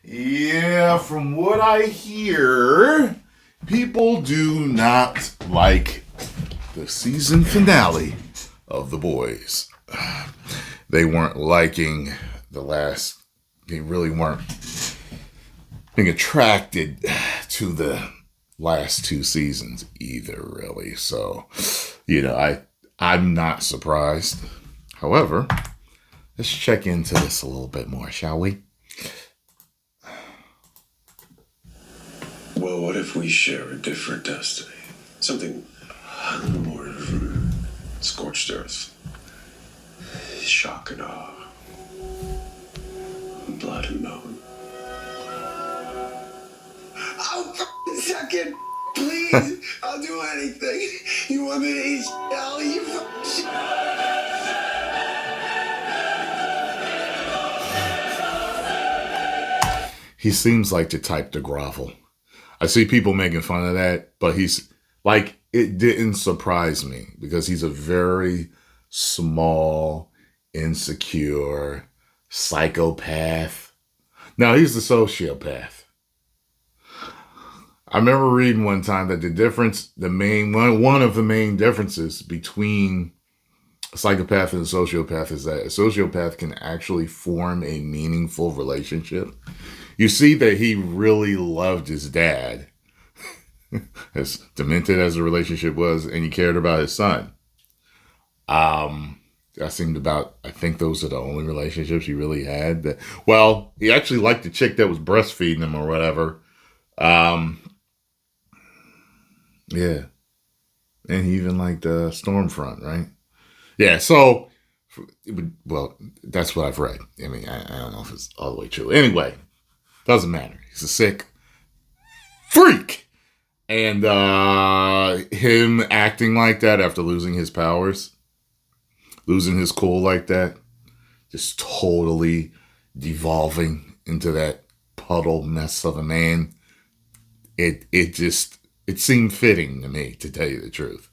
Yeah, from what I hear, people do not like the season finale of The Boys. They weren't liking the last, they really weren't being attracted to the last two seasons either, really. So, I'm not surprised. However, let's check into this a little bit more, shall we? Well, what if we share a different destiny? Something a little more scorched earth. Shock and awe. Blood and bone. I'll second, please. I'll do anything. You want me to eat hell? You He seems like the type to grovel. I see people making fun of that, but he's like, it didn't surprise me because he's a very small, insecure psychopath. Now, he's the sociopath. I remember reading one time that one of the main differences between a psychopath and a sociopath is that a sociopath can actually form a meaningful relationship. You see that he really loved his dad, as demented as the relationship was, and he cared about his son. I think those are the only relationships he really had. He actually liked the chick that was breastfeeding him or whatever. Yeah. And he even liked Stormfront, right? Yeah, so, that's what I've read. I mean, I don't know if it's all the way true. Anyway, doesn't matter. He's a sick freak. And him acting like that after losing his powers, losing his cool like that, just totally devolving into that puddle mess of a man. It seemed fitting to me, to tell you the truth.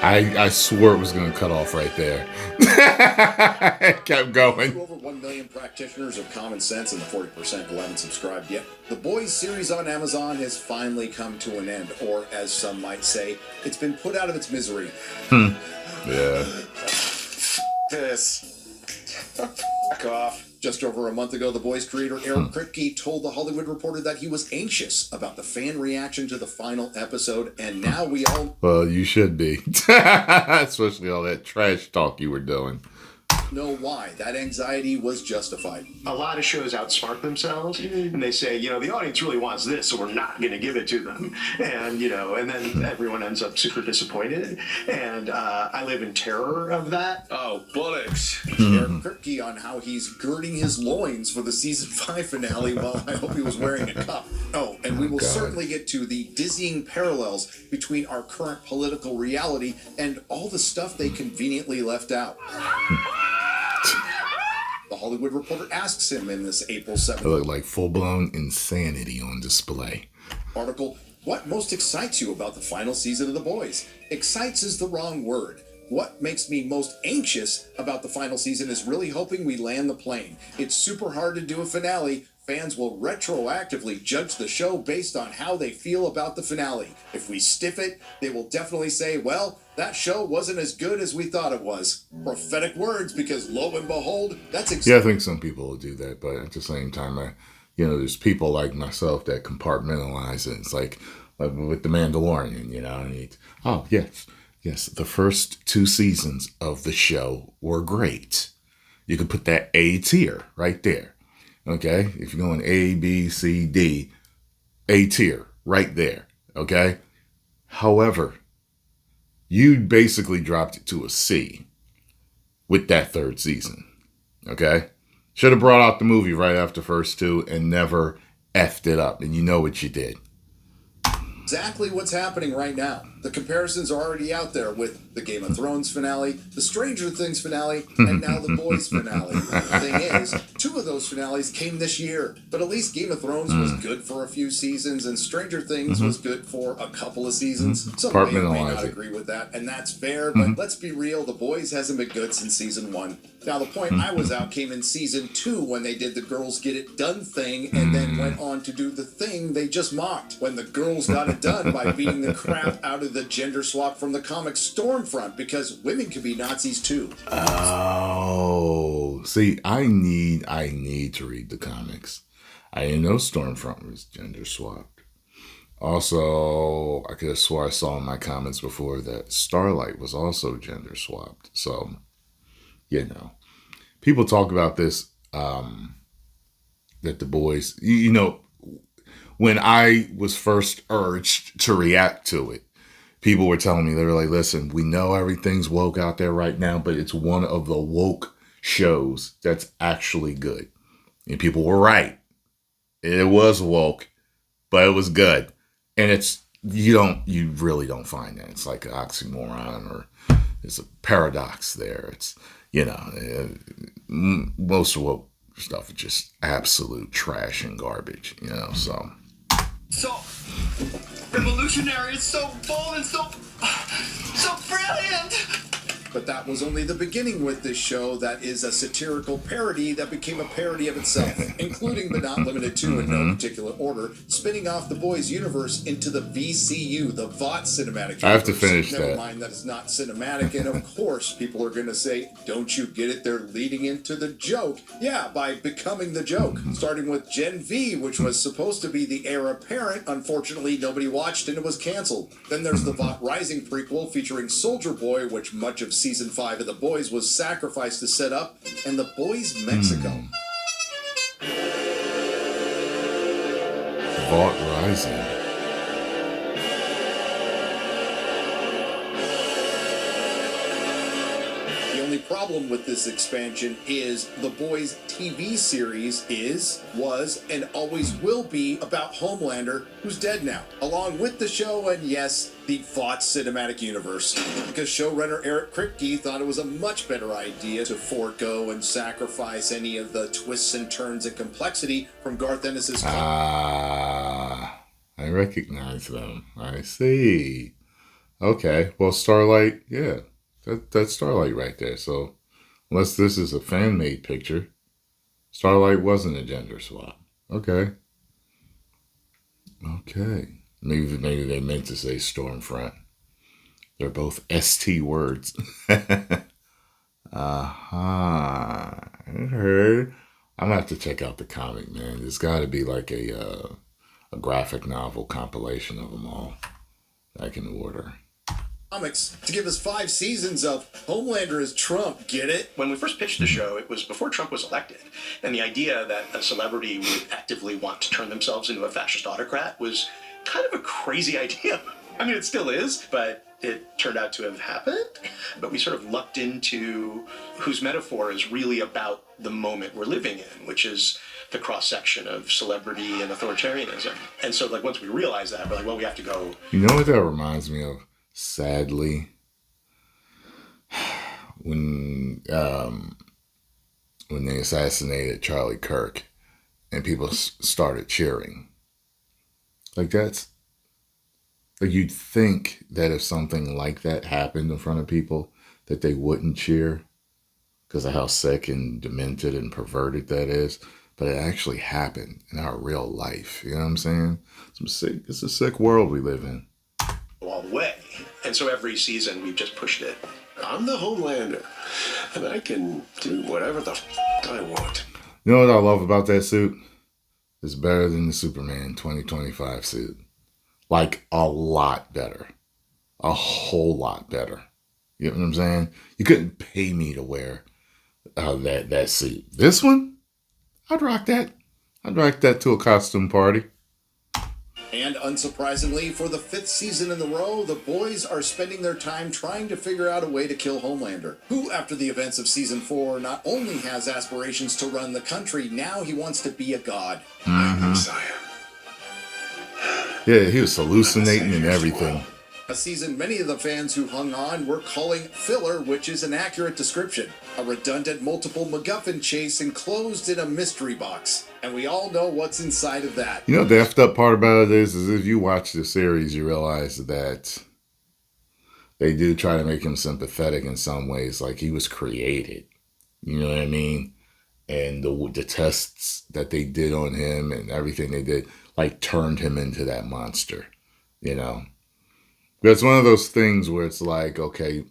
I swore it was going to cut off right there. It kept going. Over 1 million practitioners of common sense and the 40% who haven't subscribed yet. The Boys series on Amazon has finally come to an end, or as some might say, it's been put out of its misery. Yeah. This. Fuck off. Just over a month ago, The Boys creator Aaron Kripke told The Hollywood Reporter that he was anxious about the fan reaction to the final episode, and now we all... Well, you should be. Especially all that trash talk you were doing. Know why that anxiety was justified. A lot of shows outsmart themselves, and they say, the audience really wants this, so we're not going to give it to them. And, and then everyone ends up super disappointed. And I live in terror of that. Oh, bullocks. Aaron Kripke on how he's girding his loins for the season 5 finale while I hope he was wearing a cup. Oh, and we will certainly get to the dizzying parallels between our current political reality and all the stuff they conveniently left out. The Hollywood Reporter asks him in this April 7th. It looked like full-blown insanity on display. Article, what most excites you about the final season of The Boys? Excites is the wrong word. What makes me most anxious about the final season is really hoping we land the plane. It's super hard to do a finale. Fans will retroactively judge the show based on how they feel about the finale. If we stiff it, they will definitely say, well, that show wasn't as good as we thought it was. Prophetic words, because lo and behold, that's Yeah, I think some people will do that, but at the same time, there's people like myself that compartmentalize it. It's like with The Mandalorian, yes, the first 2 seasons of the show were great. You could put that A tier right there. Okay, if you're going A, B, C, D, A tier right there. Okay, however, you basically dropped it to a C with that 3rd season. Okay, should have brought out the movie right after first 2 and never effed it up, and you know what you did. exactly what's happening right now. The comparisons are already out there with the Game of Thrones finale, the Stranger Things finale, and now the Boys finale. The thing is, 2 of those finales came this year, but at least Game of Thrones was good for a few seasons, and Stranger Things was good for a couple of seasons. Some may or may not agree with that, and that's fair, but let's be real, The Boys hasn't been good since season 1. Now, the point I was out came in season 2 when they did the girls get it done thing and then went on to do the thing they just mocked, when the girls got it done by beating the crap out of the gender swap from the comic Stormfront, because women can be Nazis too. Oh, see, I need to read the comics. I didn't know Stormfront was gender swapped. Also, I could have swore I saw in my comments before that Starlight was also gender swapped. So, you know, people talk about this, that the boys, you know, when I was first urged to react to it, people were telling me, they were like, listen, we know everything's woke out there right now, but it's one of the woke shows that's actually good. And people were right. It was woke, but it was good. And you really don't find that. It's like an oxymoron, or it's a paradox there. It's, you know, most of woke stuff is just absolute trash and garbage, you know, so. So revolutionary, it's so bold and so brilliant. But that was only the beginning with this show that is a satirical parody that became a parody of itself, including but not limited to, in no particular order, spinning off the Boys universe into the VCU, the VOT cinematic universe. I have to finish Never that. mind that it's not cinematic, and of course people are going to say, don't you get it? They're leading into the joke. Yeah, by becoming the joke. Starting with Gen V, which was supposed to be the heir apparent. Unfortunately, nobody watched and it was canceled. Then there's the VOT Rising prequel featuring Soldier Boy, which much of season 5 of The Boys was sacrificed to set up, and The Boys Mexico. VOT Rising. The only problem with this expansion is The Boys TV series was, and always will be about Homelander, who's dead now, along with the show and, yes, the VOT cinematic universe. Because showrunner Eric Kripke thought it was a much better idea to forego and sacrifice any of the twists and turns and complexity from Garth Ennis's I recognize them. I see. Okay, well, Starlight, yeah. That's Starlight right there. So, unless this is a fan-made picture, Starlight wasn't a gender swap. Okay. Maybe they meant to say Stormfront. They're both ST words. I heard. I'm gonna have to check out the comic, man. There's got to be like a graphic novel compilation of them all I can order. Comics to give us 5 seasons of Homelander as Trump. Get it? When we first pitched the show, it was before Trump was elected. And the idea that a celebrity would actively want to turn themselves into a fascist autocrat was kind of a crazy idea. I mean, it still is, but it turned out to have happened. But we sort of lucked into whose metaphor is really about the moment we're living in, which is the cross-section of celebrity and authoritarianism. And so, like, once we realized that, we're like, well, we have to go. You know what that reminds me of? Sadly, when they assassinated Charlie Kirk and people started cheering. Like, that's, like, you'd think that if something like that happened in front of people, that they wouldn't cheer because of how sick and demented and perverted that is. But it actually happened in our real life. You know what I'm saying? It's a sick world we live in. All the way. And so every season we've just pushed it. I'm the Homelander, and I can do whatever the I want. You know what I love about that suit? It's better than the Superman 2025 suit. Like, a lot better. A whole lot better. You know what I'm saying? You couldn't pay me to wear that suit. This one? I'd rock that. I'd rock that to a costume party. And unsurprisingly, for the 5th season in a row, the boys are spending their time trying to figure out a way to kill Homelander, who, after the events of season 4, not only has aspirations to run the country, now he wants to be a god. I'm Messiah. Yeah, he was hallucinating and everything. A season many of the fans who hung on were calling filler, which is an accurate description. A redundant multiple MacGuffin chase enclosed in a mystery box. And we all know what's inside of that. You know, the effed up part about it is if you watch the series, you realize that they do try to make him sympathetic in some ways, like he was created. You know what I mean? And the tests that they did on him and everything they did, like, turned him into that monster, you know? But it's one of those things where it's like, okay,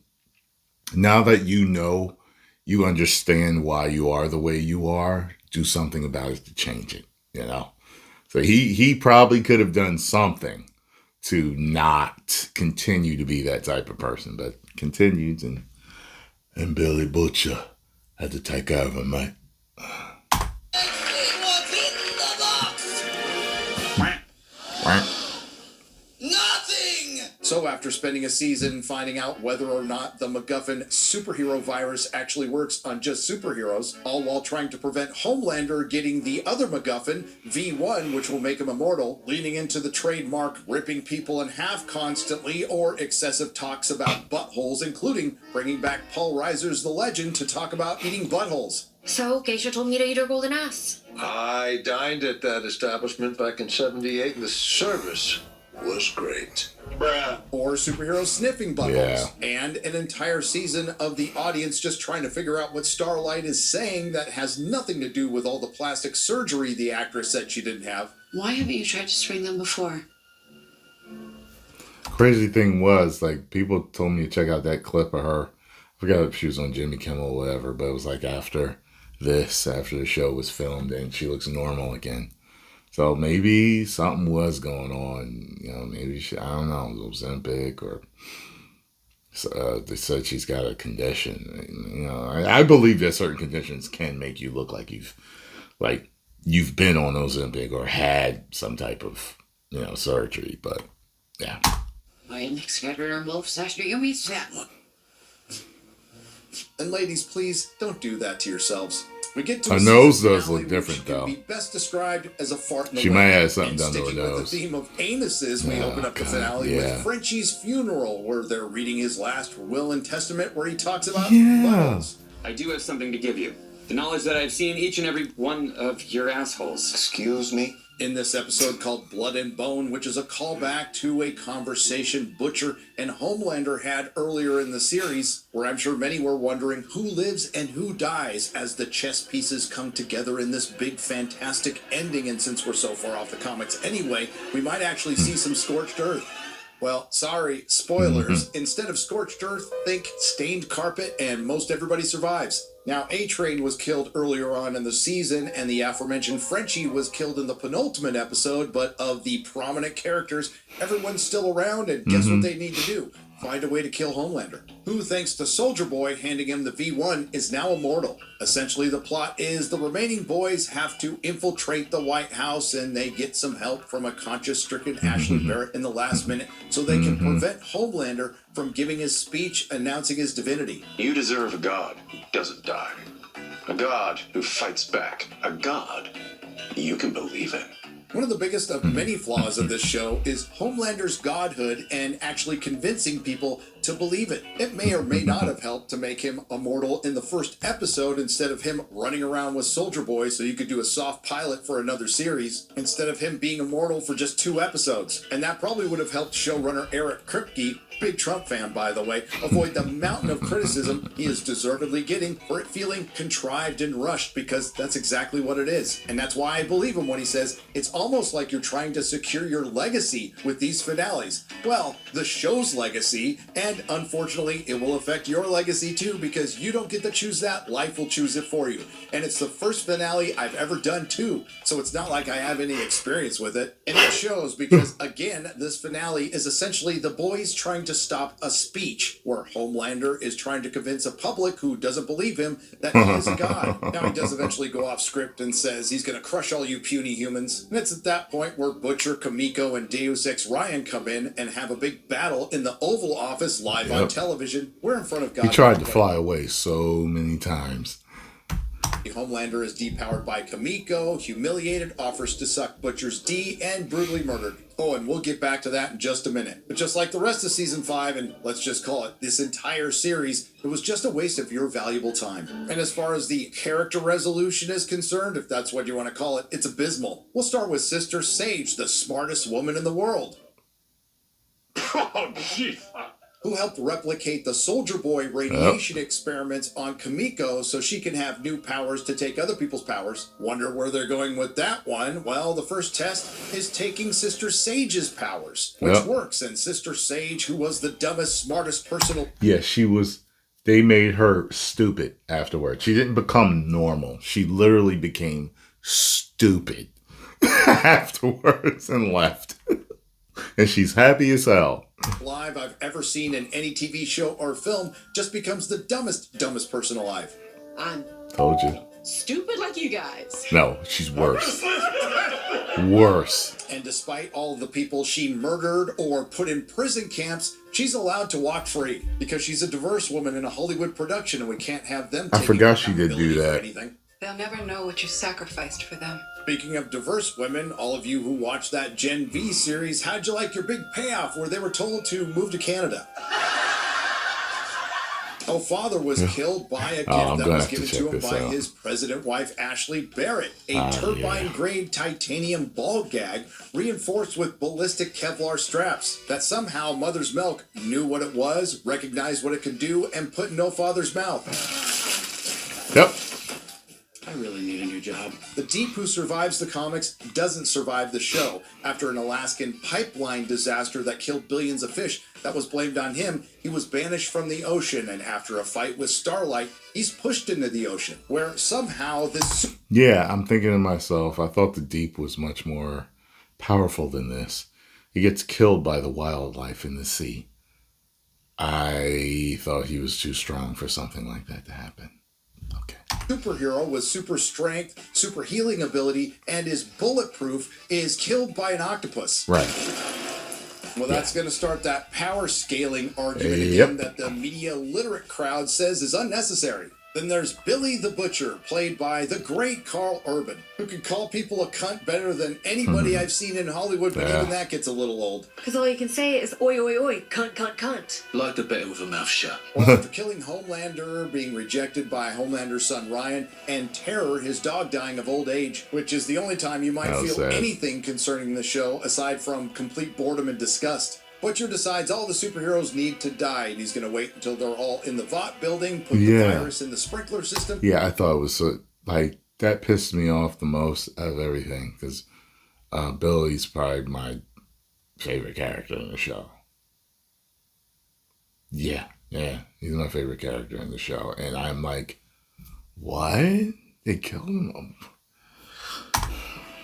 now that you know, you understand why you are the way you are, do something about it to change it, you know? So he probably could have done something to not continue to be that type of person, but continued, and Billy Butcher had to take over, mate. What's in the box? Nothing! So after spending a season finding out whether or not the MacGuffin superhero virus actually works on just superheroes, all while trying to prevent Homelander getting the other MacGuffin, V1, which will make him immortal, leaning into the trademark ripping people in half constantly or excessive talks about buttholes, including bringing back Paul Reiser's The Legend to talk about eating buttholes. So, Geisha told me to eat her golden ass. I dined at that establishment back in '78, and the service was great. Bruh. Or superheroes sniffing buttholes. Yeah. And an entire season of the audience just trying to figure out what Starlight is saying that has nothing to do with all the plastic surgery the actress said she didn't have. Why haven't you tried to string them before? Crazy thing was, like, people told me to check out that clip of her. I forgot if she was on Jimmy Kimmel or whatever, but it was like after the show was filmed, and she looks normal again. So maybe something was going on, you know, maybe I don't know, Ozempic, or they said she's got a condition. You know, I believe that certain conditions can make you look like you've been on Ozempic or had some type of, you know, surgery, but yeah. And ladies, please don't do that to yourselves. We get to Her a nose season does finale look different, which can though. be best described as a fart in the She wind. might have something And done to her sticking with nose. the theme of anuses, we Oh, open up the God, finale yeah. with Frenchie's funeral, where they're reading his last will and testament, where he talks about Yeah. buttholes. I do have something to give you. The knowledge that I've seen each and every one of your assholes. Excuse me? In this episode called Blood and Bone, which is a callback to a conversation Butcher and Homelander had earlier in the series, where I'm sure many were wondering who lives and who dies as the chess pieces come together in this big fantastic ending. And since we're so far off the comics anyway, we might actually see some scorched earth. Well, sorry, spoilers. Instead of scorched earth, think stained carpet, and most everybody survives. Now, A-Train was killed earlier on in the season, and the aforementioned Frenchie was killed in the penultimate episode, but of the prominent characters, everyone's still around, and guess what they need to do? Find a way to kill Homelander, who, thanks to Soldier Boy handing him the V1, is now immortal. Essentially, the plot is the remaining boys have to infiltrate the White House, and they get some help from a conscious-stricken Ashley Barrett in the last minute so they can prevent Homelander from giving his speech announcing his divinity. You deserve a god who doesn't die. A god who fights back. A god you can believe in. One of the biggest of many flaws of this show is Homelander's godhood and actually convincing people to believe it. It may or may not have helped to make him immortal in the first episode instead of him running around with Soldier Boy so you could do a soft pilot for another series, instead of him being immortal for just 2 episodes. And that probably would have helped showrunner Eric Kripke, big Trump fan by the way, avoid the mountain of criticism he is deservedly getting for it feeling contrived and rushed, because that's exactly what it is. And that's why I believe him when he says it's almost like you're trying to secure your legacy with these finales. Well, the show's legacy, and unfortunately it will affect your legacy too, because you don't get to choose that, life will choose it for you. And it's the first finale I've ever done too, so it's not like I have any experience with it. And it shows because, again, this finale is essentially the boys trying to stop a speech where Homelander is trying to convince a public who doesn't believe him that he is a god. Now, he does eventually go off script and says he's going to crush all you puny humans. And it's at that point where Butcher, Kamiko, and Deus Ex Ryan come in and have a big battle in the Oval Office live on television. We're in front of God. He tried to fly away so many times. Homelander is depowered by Kimiko, humiliated, offers to suck Butcher's D, and brutally murdered. Oh, and we'll get back to that in just a minute. But just like the rest of Season 5, and let's just call it this entire series, it was just a waste of your valuable time. And as far as the character resolution is concerned, if that's what you want to call it, it's abysmal. We'll start with Sister Sage, the smartest woman in the world. Oh, jeez. Who helped replicate the Soldier Boy radiation experiments on Kimiko so she can have new powers to take other people's powers. Wonder where they're going with that one. Well, the first test is taking Sister Sage's powers, which works. And Sister Sage, who was the dumbest, smartest person... Yeah, she was... They made her stupid afterwards. She didn't become normal. She literally became stupid afterwards and left. And she's happy as hell. Live I've ever seen in any TV show or film, just becomes the dumbest person alive. I'm Told you. stupid like you guys. No, she's worse. Worse. And despite all of the people she murdered or put in prison camps, she's allowed to walk free because she's a diverse woman in a Hollywood production, and we can't have them. I forgot she did do that. They'll never know what you sacrificed for them. Speaking of diverse women, all of you who watched that Gen V series, how'd you like your big payoff where they were told to move to Canada? Oh, father was killed by a gift that was given to him by his president wife, Ashley Barrett. A turbine-grade titanium ball gag reinforced with ballistic Kevlar straps that somehow Mother's Milk knew what it was, recognized what it could do, and put in no father's mouth. Yep. I really need a new job. The Deep, who survives the comics, doesn't survive the show. After an Alaskan pipeline disaster that killed billions of fish that was blamed on him, he was banished from the ocean, and after a fight with Starlight, he's pushed into the ocean, where somehow this... Yeah, I'm thinking to myself, I thought the Deep was much more powerful than this. He gets killed by the wildlife in the sea. I thought he was too strong for something like that to happen. Okay. Superhero with super strength, super healing ability, and is bulletproof is killed by an octopus. Right. Well, that's going to start that power scaling argument again that the media literate crowd says is unnecessary. Then there's Billy the Butcher, played by the great Carl Urban, who can call people a cunt better than anybody I've seen in Hollywood, but even that gets a little old. Because all you can say is, oi, oi, oi, cunt, cunt, cunt. Like the better with a mouth shut. Well, after killing Homelander, being rejected by Homelander's son Ryan, and Terror, his dog, dying of old age, which is the only time you might feel anything concerning the show, aside from complete boredom and disgust. Butcher decides all the superheroes need to die, and he's going to wait until they're all in the Vought building, put the virus in the sprinkler system. Yeah, I thought it was so, like, that pissed me off the most out of everything, because Billy's probably my favorite character in the show. Yeah, he's my favorite character in the show, and I'm like, what? They killed him?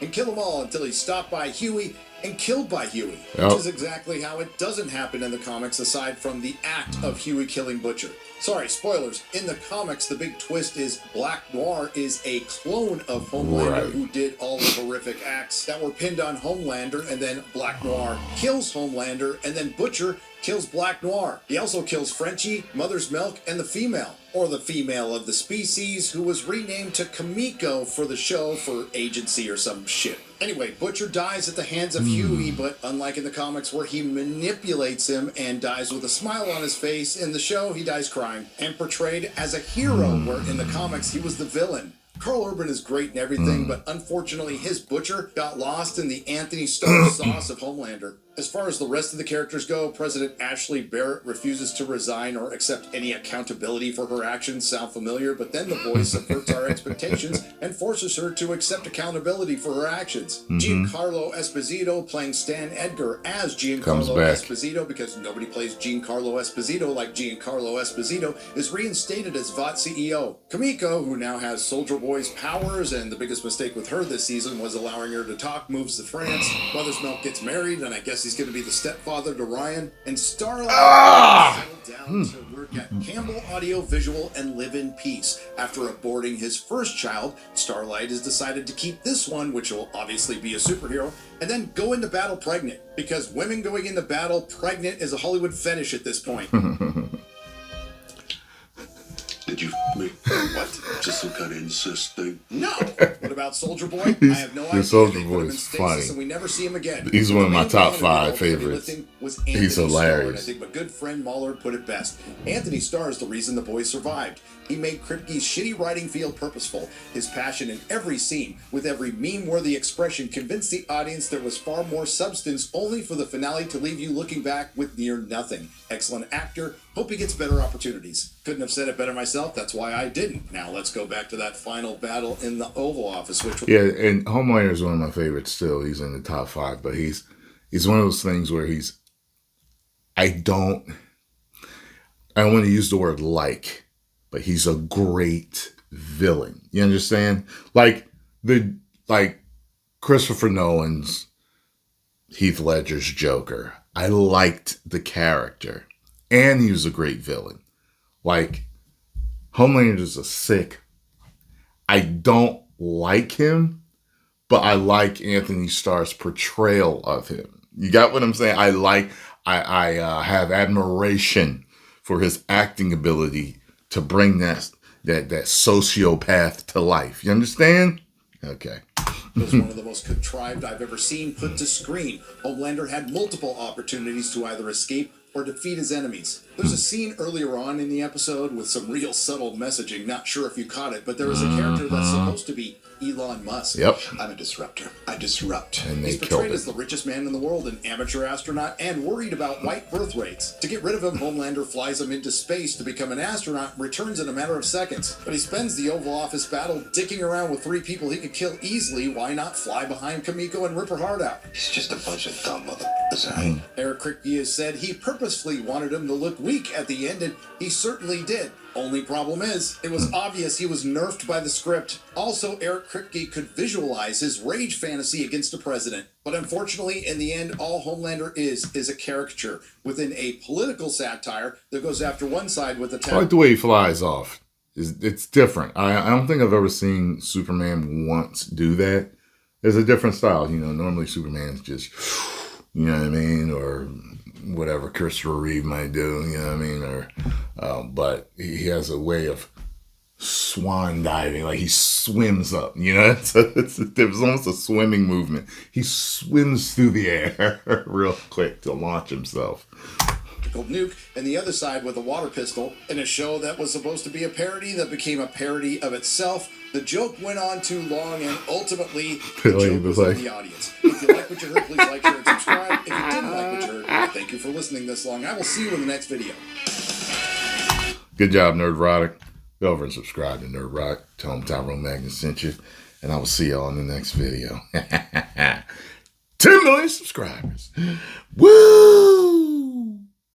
And kill them all until he's stopped by Huey and killed by Huey, which is exactly how it doesn't happen in the comics, aside from the act of Huey killing Butcher. Sorry, spoilers. In the comics, the big twist is Black Noir is a clone of Homelander who did all the horrific acts that were pinned on Homelander, and then Black Noir kills Homelander, and then Butcher kills Black Noir. He also kills Frenchie, Mother's Milk, and the female, or the female of the species, who was renamed to Kimiko for the show for agency or some shit. Anyway, Butcher dies at the hands of Huey, but unlike in the comics where he manipulates him and dies with a smile on his face, in the show he dies crying, and portrayed as a hero, where in the comics he was the villain. Carl Urban is great and everything, but unfortunately his Butcher got lost in the Anthony Starr sauce of Homelander. As far as the rest of the characters go, President Ashley Barrett refuses to resign or accept any accountability for her actions. Sound familiar? But then the voice subverts our expectations and forces her to accept accountability for her actions. Giancarlo Esposito playing Stan Edgar as Giancarlo Esposito, because nobody plays Giancarlo Esposito like Giancarlo Esposito, is reinstated as Vought CEO. Kimiko, who now has Soldier Boy's powers, and the biggest mistake with her this season was allowing her to talk, moves to France. Mother's Milk gets married, and I guess he's going to be the stepfather to Ryan. And Starlight settled down to work at Campbell Audio Visual and live in peace. After aborting his first child, Starlight has decided to keep this one, which will obviously be a superhero, and then go into battle pregnant. Because women going into battle pregnant is a Hollywood fetish at this point. Did you me? What? Just muscle cut incest thing? No. What about Soldier Boy? I have no idea. Soldier They put Boy him in is stasis funny. and we never see him again. He's one of my The top main 5 villain of favorites. Lifting was He's Anthony Starr, hilarious. and I think my good friend Mahler put it best. Anthony Starr is the reason the boys survived. He made Kripke's shitty writing feel purposeful. His passion in every scene, with every meme-worthy expression, convinced the audience there was far more substance, only for the finale to leave you looking back with near nothing. Excellent actor. Hope he gets better opportunities. Couldn't have said it better myself. That's why I didn't. Now let's go back to that final battle in the Oval Office, which Yeah, and Homelander is one of my favorites still. He's in the top 5, but he's one of those things where I don't want to use the word like, but he's a great villain. You understand? Like Christopher Nolan's Heath Ledger's Joker. I liked the character, and he was a great villain. Like, Homelander is a sick. I don't like him, but I like Anthony Starr's portrayal of him. You got what I'm saying? I have admiration for his acting ability to bring that sociopath to life. You understand? Okay. was one of the most contrived I've ever seen put to screen. Homelander had multiple opportunities to either escape or defeat his enemies. There's a scene earlier on in the episode with some real subtle messaging. Not sure if you caught it, but there is a character that's supposed to be Elon Musk. Yep. I'm a disruptor. I disrupt. And they He's killed portrayed it. as the richest man in the world, an amateur astronaut, and worried about white birth rates. To get rid of him, Homelander flies him into space to become an astronaut and returns in a matter of seconds. But he spends the Oval Office battle dicking around with 3 people he could kill easily. Why not fly behind Kamiko and rip her heart out? He's just a bunch of dumb motherfuckers. Eric Kripke has said he purposefully wanted him to look weak at the end, and he certainly did. Only problem is, it was obvious he was nerfed by the script. Also, Eric Kripke could visualize his rage fantasy against the president. But unfortunately, in the end, all Homelander is a caricature within a political satire that goes after one side with the I like the way he flies off. It's different. I don't think I've ever seen Superman once do that. There's a different style. You know, normally Superman's just, you know what I mean, or whatever Christopher Reeve might do, you know what I mean, or but he has a way of swan diving, like he swims up, you know, it's almost a swimming movement. He swims through the air real quick to launch himself. Nuke, and the other side with a water pistol. In a show that was supposed to be a parody that became a parody of itself, the joke went on too long, and ultimately the joke was on the audience. If you like what you heard, please like, share, and subscribe. If you didn't like what you heard, well, thank you for listening this long. I will see you in the next video. Good job, Nerdrotic. Go over and subscribe to Nerdrotic. Tell them Tyrone Magnus sent you, and I will see y'all in the next video. 10 million subscribers. Woo!